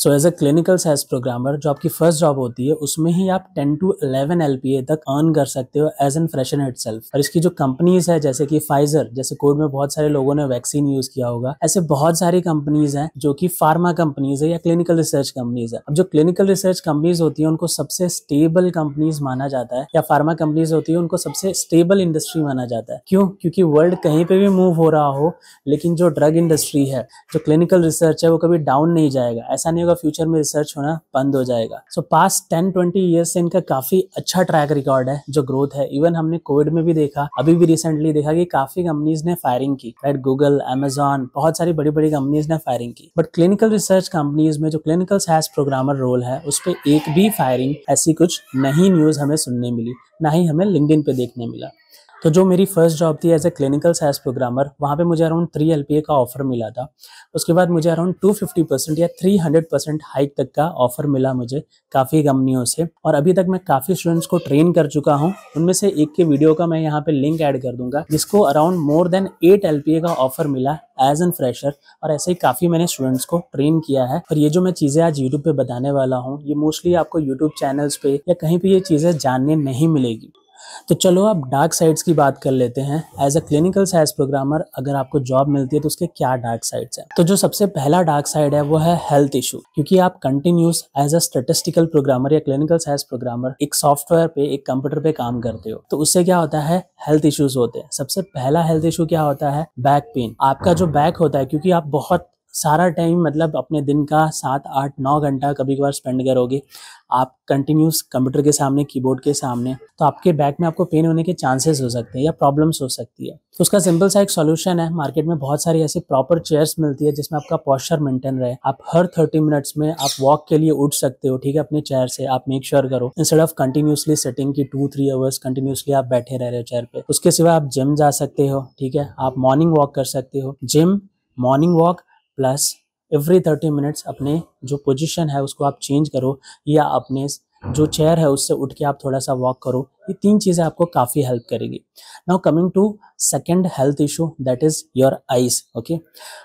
So as a clinical science programmer जो आपकी first job होती है उसमें ही आप 10 to 11 LPA तक अर्न कर सकते हो एज एन फ्रेशर इटसेल्फ। और इसकी जो कंपनीज है जैसे कि फाइजर, जैसे कोविड में बहुत सारे लोगों ने वैक्सीन यूज किया होगा, ऐसे बहुत सारी कंपनीज हैं जो कि फार्मा कंपनीज है या क्लिनिकल रिसर्च कंपनीज है। अब जो क्लिनिकल रिसर्च कंपनीज होती है उनको सबसे स्टेबल कंपनीज माना जाता है, या फार्मा कंपनीज होती है उनको सबसे स्टेबल इंडस्ट्री माना जाता है। क्यों? क्योंकि वर्ल्ड कहीं पे भी मूव हो रहा हो, लेकिन जो ड्रग इंडस्ट्री है, जो क्लिनिकल रिसर्च है, वो कभी डाउन नहीं जाएगा। ऐसा नहीं होगा फ्यूचर में रिसर्च होना बंद हो जाएगा। सो पास्ट 10-20 ईयर्स से इनका काफी अच्छा ट्रैक रिकॉर्ड है जो ग्रोथ है। इवन हमने कोविड में भी देखा, अभी भी रिसेंटली देखा कि काफी कंपनीज ने फायरिंग की, राइट? गूगल, अमेजॉन, बहुत सारी बड़ी बड़ी कंपनीज ने फायरिंग की। बट क्लिनिकल रिसर्च कंपनीज में जो क्लिनिकल साइंस प्रोग्रामर रोल है उस पर एक भी फायरिंग ऐसी कुछ नई न्यूज हमें सुनने मिली, ना ही हमें लिंक्डइन पे देखने मिला। तो जो मेरी फर्स्ट जॉब थी as a clinical science programmer, वहाँ पे मुझे अराउंड 3 LPA का ऑफर मिला था। उसके बाद मुझे अराउंड 250% या 300% हाइक तक का ऑफर मिला मुझे काफ़ी कंपनियों से। और अभी तक मैं काफ़ी स्टूडेंट्स को ट्रेन कर चुका हूँ। उनमें से एक के वीडियो का मैं यहाँ पे लिंक ऐड कर दूंगा, जिसको अराउंड मोर देन 8 LPA का ऑफर मिला एज एन फ्रेशर। और ऐसे ही काफ़ी मैंने स्टूडेंट्स को ट्रेन किया है। और ये जो मैं चीज़ें आज यूट्यूब पे बताने वाला हूँ, ये मोस्टली आपको यूट्यूब चैनल्स पे या कहीं पे ये चीज़ें जानने नहीं मिलेगी। तो चलो अब डार्क साइड्स की बात कर लेते हैं। As a clinical science programmer अगर आपको जॉब मिलती है तो उसके क्या डार्क साइड्स हैं? तो जो सबसे पहला डार्क साइड है वो है हेल्थ इशू। क्योंकि आप continuous as a statistical programmer या क्लिनिकल साइंस प्रोग्रामर एक सॉफ्टवेयर पे, एक कंप्यूटर पे काम करते हो, तो उससे क्या होता है, हेल्थ इश्यूज होते हैं। सबसे पहला हेल्थ इशू क्या होता है? Back pain. आपका जो बैक होता है, क्योंकि आप बहुत सारा टाइम मतलब अपने दिन का 7, 8, 9 घंटा कभी कभार स्पेंड करोगे आप कंटिन्यूस कंप्यूटर के सामने, कीबोर्ड के सामने, तो आपके बैक में आपको पेन होने के चांसेस हो सकते हैं या प्रॉब्लम्स हो सकती है। तो उसका सिंपल सा एक सॉल्यूशन है, मार्केट में बहुत सारी ऐसी प्रॉपर चेयर्स मिलती है जिसमें आपका पोस्चर मेंटेन रहे। आप हर 30 मिनट्स में आप वॉक के लिए उठ सकते हो, ठीक है, अपने चेयर से। आप मेक श्योर करो इंस्टेड ऑफ कंटिन्यूसली सिटिंग की 2-3 आवर्स कंटिन्यूसली आप बैठे रह रहे हो चेयर पे। उसके सिवा आप जिम जा सकते हो, ठीक है, आप मॉर्निंग वॉक कर सकते हो। Gym, morning walk plus every 30 minutes अपने जो पोजीशन है उसको आप चेंज करो, या अपने जो चेयर है उससे उठ के आप थोड़ा सा वॉक करो। ये 3 चीज़ें आपको काफ़ी हेल्प करेगी। Now coming to second health issue, that is your eyes. Okay,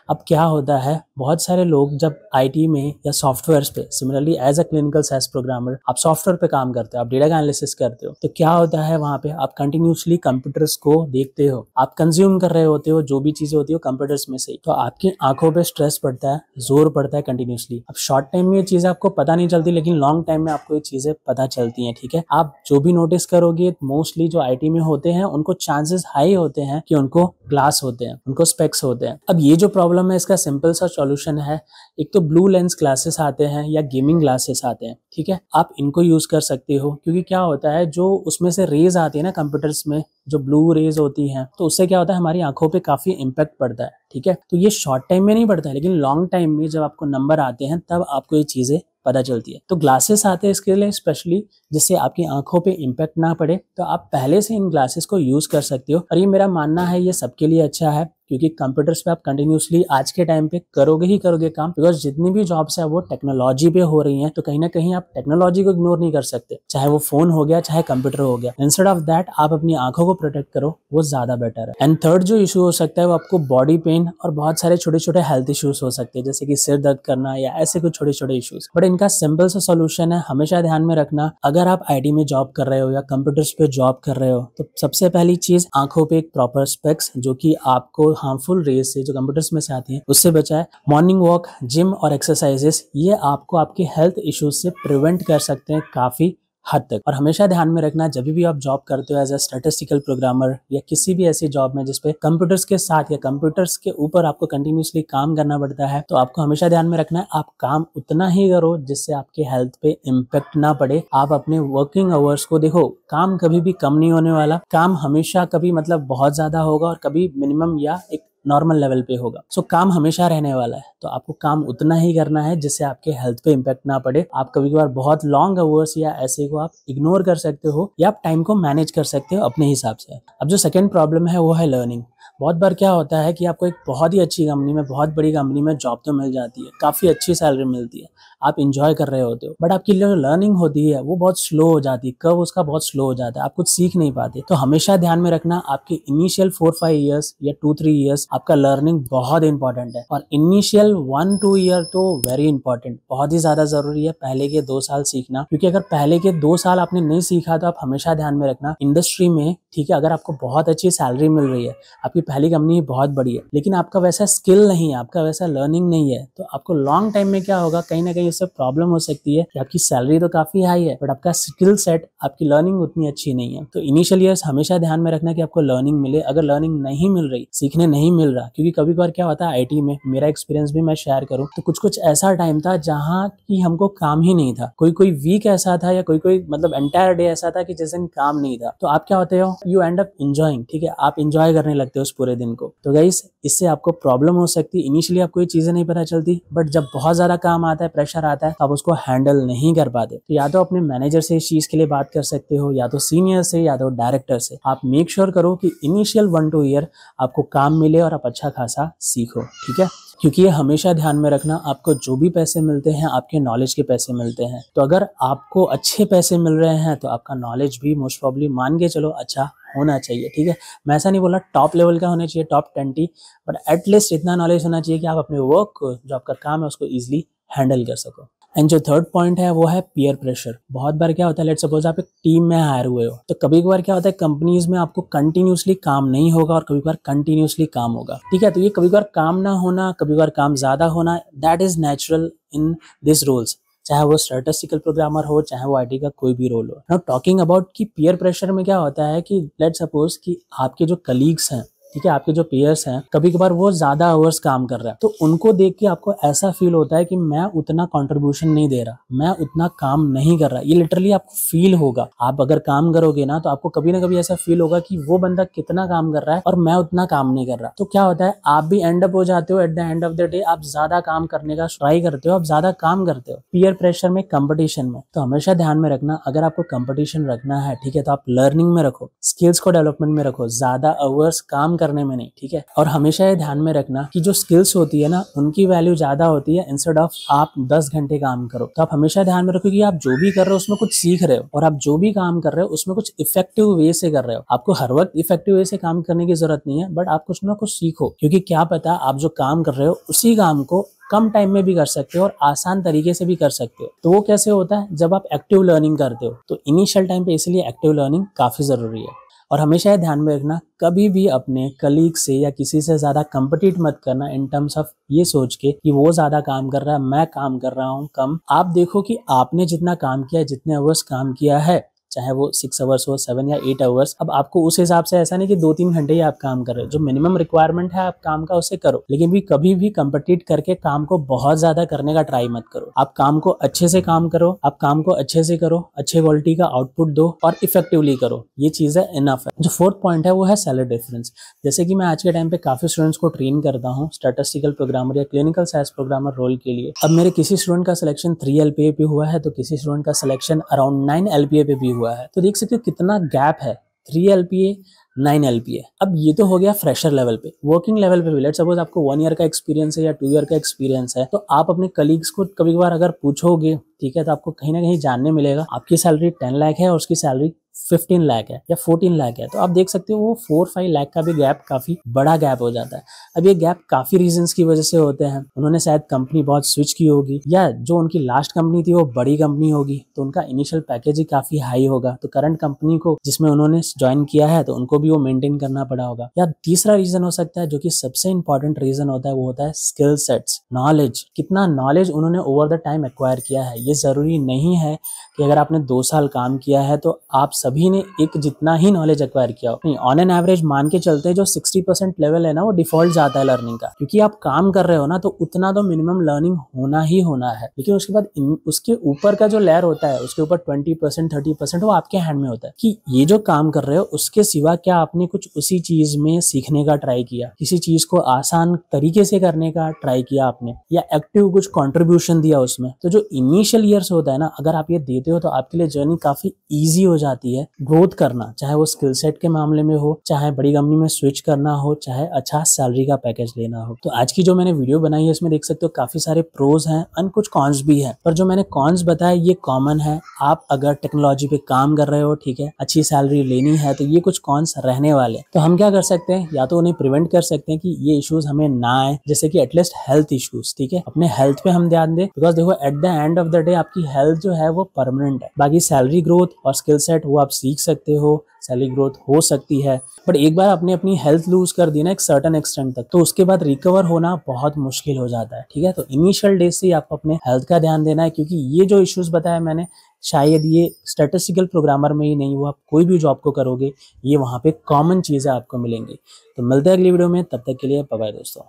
अब क्या होता है, बहुत सारे लोग जब आईटी में या सॉफ्टवेयर्स पे, similarly as a clinical science programmer आप सॉफ्टवेयर पे काम करते हो, आप डेटा का एनालिसिस करते हो, तो क्या होता है वहाँ पे आप कंटिन्यूसली कंप्यूटर्स को देखते हो, आप कंज्यूम कर रहे होते हो जो भी चीज़ें होती है कंप्यूटर्स में से, तो आपकी आंखों पे स्ट्रेस पड़ता है, जोर पड़ता है कंटिन्यूसली। अब शॉर्ट टाइम में ये चीज़ें आपको पता नहीं चलती, लेकिन लॉन्ग टाइम में आपको ये चीज़ें पता चलती हैं, ठीक है। आप जो भी नोटिस करोगे, मोस्टली जो आईटी में होते हैं उनको चांसेस हाई होते हैं कि उनको ग्लास होते हैं, उनको स्पेक्स होते हैं। अब ये जो प्रॉब्लम है इसका सिंपल सा सॉल्यूशन है, एक तो ब्लू लेंस ग्लासेस आते हैं या गेमिंग ग्लासेस आते हैं, ठीक है, आप इनको यूज कर सकते हो। क्योंकि क्या होता है, जो उसमें से रेज आती है ना कंप्यूटर्स में, जो ब्लू रेज होती हैं, तो उससे क्या होता है, हमारी आंखों पे काफी इम्पैक्ट पड़ता है, ठीक है। तो ये शॉर्ट टाइम में नहीं पड़ता है, लेकिन लॉन्ग टाइम में जब आपको नंबर आते हैं तब आपको ये चीजें पता चलती है। तो ग्लासेस आते हैं इसके लिए स्पेशली, जिससे आपकी आंखों पे इम्पैक्ट ना पड़े, तो आप पहले से इन ग्लासेस को यूज कर सकते हो। और ये मेरा मानना है ये सबके लिए अच्छा है, क्योंकि कंप्यूटर्स पे आप कंटिन्यूसली आज के टाइम पे करोगे ही करोगे काम, बिकॉज जितनी भी जॉब्स है वो टेक्नोलॉजी पे हो रही हैं, तो कहीं ना कहीं आप टेक्नोलॉजी को इग्नोर नहीं कर सकते, चाहे वो फोन हो गया, चाहे कंप्यूटर हो गया। इंस्टेड ऑफ दैट आप अपनी आंखों को प्रोटेक्ट करो, वो ज्यादा बेटर है। एंड थर्ड जो इशू हो सकता है वो आपको बॉडी पेन और बहुत सारे छोटे छोटे हेल्थ इश्यूज हो सकते हैं, जैसे कि सिर दर्द करना या ऐसे कुछ छोटे छोटे इश्यूज। बट इनका सिंपल सा सोल्यूशन है, हमेशा ध्यान में रखना, अगर आप आईटी में जॉब कर रहे हो या कंप्यूटर्स पे जॉब कर रहे हो, तो सबसे पहली चीज आंखों पे एक प्रॉपर स्पेक्स, जो कि आपको हार्मफुल रेज से जो कंप्यूटर्स में से आती हैं उससे बचाए। मॉर्निंग वॉक, जिम और एक्सरसाइजेस, ये आपको आपके हेल्थ इश्यूज से प्रिवेंट कर सकते हैं काफी हद तक। और हमेशा ध्यान में रखना, जब भी आप जॉब करते हो एज अ स्टैटिस्टिकल प्रोग्रामर या किसी भी ऐसी जॉब में जिसपे कंप्यूटर्स के साथ या कंप्यूटर्स के ऊपर आपको कंटिन्यूसली काम करना पड़ता है, तो आपको हमेशा ध्यान में रखना है आप काम उतना ही करो जिससे आपके हेल्थ पे इम्पैक्ट ना पड़े। आप अपने वर्किंग आवर्स को देखो, काम कभी भी कम नहीं होने वाला, काम हमेशा कभी मतलब बहुत ज्यादा होगा और कभी मिनिमम या एक नॉर्मल लेवल पे होगा। सो काम हमेशा रहने वाला है, तो आपको काम उतना ही करना है जिससे आपके हेल्थ पे इम्पैक्ट ना पड़े। आप कभी कभार बहुत लॉन्ग आवर्स या ऐसे को आप इग्नोर कर सकते हो, या आप टाइम को मैनेज कर सकते हो अपने हिसाब से। अब जो सेकंड प्रॉब्लम है वो है लर्निंग। बहुत बार क्या होता है कि आपको एक बहुत ही अच्छी कंपनी में, बहुत बड़ी कंपनी में जॉब तो मिल जाती है, काफ़ी अच्छी सैलरी मिलती है, आप इंजॉय कर रहे होते हो, बट आपकी जो लर्निंग होती है वो बहुत स्लो हो जाती है, कर्व उसका बहुत स्लो हो जाता है, आप कुछ सीख नहीं पाते। तो हमेशा ध्यान में रखना आपके इनिशियल 4-5 ईयर्स या 2-3 ईयर्स आपका लर्निंग बहुत इंपॉर्टेंट है, और इनिशियल 1-2 ईयर तो वेरी इंपॉर्टेंट, बहुत ही ज्यादा जरूरी है पहले के 2 साल सीखना। क्योंकि अगर पहले के 2 साल आपने नहीं सीखा तो आप हमेशा ध्यान में रखना इंडस्ट्री में, ठीक है, अगर आपको बहुत अच्छी सैलरी मिल रही है, आपकी पहली कंपनी बहुत बड़ी है, लेकिन आपका वैसा स्किल नहीं है, आपका वैसा लर्निंग नहीं है, तो आपको लॉन्ग टाइम में क्या होगा, कहीं ना कहीं उससे प्रॉब्लम हो सकती है कि आपकी सैलरी तो काफी हाई है बट आपका स्किल सेट, आपकी लर्निंग उतनी अच्छी नहीं है। तो इनिशियल ईयर्स हमेशा ध्यान में रखना कि आपको लर्निंग मिले। अगर लर्निंग नहीं मिल रही, सीखने नहीं मिल रहा, क्योंकि कभी कभार क्या होता है आईटी में, मेरा एक्सपीरियंस भी मैं शेयर करूं तो कुछ कुछ ऐसा टाइम था जहां की हमको काम ही नहीं था, कोई कोई वीक ऐसा था या कोई मतलब एंटायर डे ऐसा था कि जिस दिन काम नहीं था, तो आप क्या होते हो, यू एंड अप एंजॉयिंग, ठीक है, आप एंजॉय करने लगते हो उस पूरे दिन को। तो गाइस इससे आपको प्रॉब्लम हो सकती है, इनिशियली आपको ये चीजें नहीं पता चलती, बट जब बहुत ज्यादा काम आता है, प्रेशर आता है, तो आप उसको हैंडल नहीं कर पाते। तो या तो अपने मैनेजर से इस चीज के लिए बात कर सकते हो, या तो सीनियर से, या तो डायरेक्टर से। आप मेक श्योर करो कि इनिशियल 1-2 ईयर आपको काम मिले और आप अच्छा खासा सीखो, ठीक है। क्योंकि ये हमेशा ध्यान में रखना, आपको जो भी पैसे मिलते हैं आपके नॉलेज के पैसे मिलते हैं। तो अगर आपको अच्छे पैसे मिल रहे हैं तो आपका नॉलेज भी मोस्ट प्रॉब्ली मान के चलो अच्छा होना चाहिए, ठीक है। मैं ऐसा नहीं बोला टॉप लेवल का होना चाहिए, टॉप 20, बट एटलीस्ट इतना नॉलेज होना चाहिए कि आप अपने वर्क को, जो आपका काम है, उसको ईजिली हैंडल कर सको। एंड जो थर्ड पॉइंट है वो है पीयर प्रेशर। बहुत बार क्या होता है, लेट्स सपोज आप एक टीम में हायर हुए हो, तो कभी कभार क्या होता है कंपनीज में आपको कंटिन्यूसली काम नहीं होगा और कभी कभार कंटिन्यूसली काम होगा, ठीक है। तो ये कभी कभार काम ना होना, कभी कभार काम ज्यादा होना, that is natural in this roles, चाहे वो स्टैटिस्टिकल प्रोग्रामर हो, चाहे वो आईटी का कोई भी रोल हो। नाउ टॉकिंग अबाउट कि पीयर प्रेशर में क्या होता है कि लेट्स सपोज कि आपके जो कलीग्स हैं, ठीक है, आपके जो पेयर्स हैं, कभी कभार वो ज्यादा आवर्स काम कर रहा है, तो उनको देख के आपको ऐसा फील होता है कि मैं उतना कंट्रीब्यूशन नहीं दे रहा, मैं उतना काम नहीं कर रहा। ये लिटरली आपको फील होगा, आप अगर काम करोगे ना तो आपको कभी ना कभी ऐसा फील होगा कि वो बंदा कितना काम कर रहा है और मैं उतना काम नहीं कर रहा। तो क्या होता है, आप भी एंड अप हो जाते हो, at the end of the day आप ज्यादा काम करने का ट्राई करते हो, आप ज्यादा काम करते हो पीयर प्रेशर में, कंपटीशन में। तो हमेशा ध्यान में रखना, अगर आपको कंपटीशन रखना है, ठीक है, तो आप लर्निंग में रखो, स्किल्स को डेवलपमेंट में रखो, ज्यादा आवर्स काम करने में नहीं, ठीक है। और हमेशा ये ध्यान में रखना कि जो स्किल्स होती है ना, उनकी वैल्यू ज्यादा होती है इंस्टेड ऑफ आप 10 घंटे काम करो। तो आप हमेशा ध्यान में रखो कि आप जो भी कर रहे हो उसमें कुछ सीख रहे हो, और आप जो भी काम कर रहे हो उसमें कुछ इफेक्टिव वे से कर रहे हो। आपको हर वक्त इफेक्टिव वे से काम करने की जरूरत नहीं है, बट आप कुछ ना कुछ सीखो, क्योंकि क्या पता आप जो काम कर रहे हो उसी काम को कम टाइम में भी कर सकते हो और आसान तरीके से भी कर सकते हो। तो वो कैसे होता है, जब आप एक्टिव लर्निंग करते हो। तो इनिशियल टाइम पे इसलिए एक्टिव लर्निंग काफी जरूरी है। और हमेशा ये ध्यान में रखना, कभी भी अपने कलीग से या किसी से ज्यादा कम्पिटिट मत करना इन टर्म्स ऑफ ये सोच के कि वो ज्यादा काम कर रहा है, मैं काम कर रहा हूँ कम। आप देखो कि आपने जितना काम किया, जितने आवर्स काम किया है, चाहे वो 6 आवर्स हो, 7 या 8 आवर्स, अब आपको उस हिसाब से ऐसा नहीं कि 2-3 घंटे ही आप काम कर रहे हो, जो मिनिमम रिक्वायरमेंट है आप काम का उसे करो, लेकिन भी कभी भी कम्पिटिट करके काम को बहुत ज्यादा करने का ट्राई मत करो। आप काम को अच्छे से काम करो, आप काम को अच्छे से करो, अच्छे क्वालिटी का आउटपुट दो और इफेक्टिवली करो, ये चीज है इनफ है। जो फोर्थ पॉइंट है वो है सैलरी डिफरेंस। जैसे कि मैं आज के टाइम पे काफी स्टूडेंट्स को ट्रेन करता हूँ स्टैटिस्टिकल प्रोग्रामर या क्लिनिकल साइंस प्रोग्रामर रोल के लिए। अब मेरे किसी स्टूडेंट का सिलेक्शन 3 LPA पे हुआ है, तो किसी स्टूडेंट का सिलेक्शन अराउंड 9 LPA पे भी हुआ है। तो देख सकते हो कितना गैप है, 3 LPA 9 LPA। अब ये तो हो गया फ्रेशर लेवल पे। वर्किंग लेवल पे भी लेट्स सपोज आपको 1 ईयर का एक्सपीरियंस है या 2 ईयर का एक्सपीरियंस है, तो आप अपने कलीग्स को कभी कभार अगर पूछोगे, ठीक है, तो आपको कहीं ना कहीं जानने मिलेगा आपकी सैलरी 10 लाख है और उसकी सैलरी 15 लाख है या 14 लाख है। तो आप देख सकते हो वो 4-5 लाख का भी गैप काफी बड़ा गैप हो जाता है। अब ये गैप काफी रीजंस की वजह से होते हैं। उन्होंने शायद कंपनी बहुत स्विच की होगी, या जो उनकी लास्ट कंपनी थी वो बड़ी कंपनी होगी, तो उनका इनिशियल पैकेज ही काफी हाई होगा। तो करंट कंपनी को जिसमें उन्होंने ज्वाइन किया है तो उनको भी वो मेंटेन करना पड़ा होगा। या तीसरा रीजन हो सकता है, जो कि सबसे इंपॉर्टेंट रीजन होता है, वो होता है स्किल सेट्स, नॉलेज। कितना नॉलेज उन्होंने ओवर द टाइम एक्वायर किया है। ये जरूरी नहीं है कि अगर आपने 2 साल काम किया है तो आप सभी ने एक जितना ही नॉलेज एक्वायर किया हो। नहीं, ऑन एन एवरेज मान के चलते हैं जो 60% लेवल है ना, वो डिफॉल्ट जाता है लर्निंग का, क्योंकि आप काम कर रहे हो ना, तो उतना तो मिनिमम लर्निंग होना ही होना है। लेकिन उसके बाद उसके ऊपर का जो लेयर होता है, उसके ऊपर 20% 30% वो आपके हैंड में होता है कि ये जो काम कर रहे हो उसके सिवा क्या आपने कुछ उसी चीज में सीखने का ट्राई किया, किसी चीज को आसान तरीके से करने का ट्राई किया आपने, या एक्टिव कुछ कॉन्ट्रीब्यूशन दिया उसमें। तो जो इनिशियल ईयर्स होता है ना, अगर आप ये देते हो तो आपके लिए जर्नी काफी ईजी हो जाती है ग्रोथ करना, चाहे वो स्किल सेट के मामले में हो, चाहे बड़ी कंपनी में स्विच करना हो, चाहे अच्छा सैलरी का पैकेज लेना हो। तो आज की जो मैंने वीडियो बनाई है इसमें देख सकते हो काफी सारे प्रोज हैं और कुछ कॉन्स भी है, पर जो मैंने कॉन्स बताया ये कॉमन है। आप अगर टेक्नोलॉजी पे काम कर रहे हो, ठीक है, अच्छी सैलरी लेनी है, तो ये कुछ कॉन्स रहने वाले। तो हम क्या कर सकते हैं, या तो उन्हें प्रिवेंट कर सकते हैं कि ये इश्यूज हमें ना आए, जैसे कि एटलीस्ट हेल्थ इश्यूज, ठीक है, अपने हेल्थ पे हम ध्यान दें, बिकॉज देखो at the end of the day आपकी हेल्थ जो है वो परमानेंट है। बाकी सैलरी ग्रोथ और स्किल सेट वो आप सीख सकते हो, सैलरी ग्रोथ हो सकती है, बट एक बार आपने अपनी हेल्थ लूज कर दी ना एक सर्टेन एक्सटेंट तक, तो उसके बाद रिकवर होना बहुत मुश्किल हो जाता है, ठीक है। तो इनिशियल डेज से आपको अपने हेल्थ का ध्यान देना है, क्योंकि ये जो इश्यूज बताया मैंने शायद ये स्टैटिस्टिकल प्रोग्रामर में ही नहीं, वो आप कोई भी जॉब को करोगे ये वहाँ पे कॉमन चीजें आपको मिलेंगी। तो मिलते हैं अगली वीडियो में, तब तक के लिए बाय बाय दोस्तों।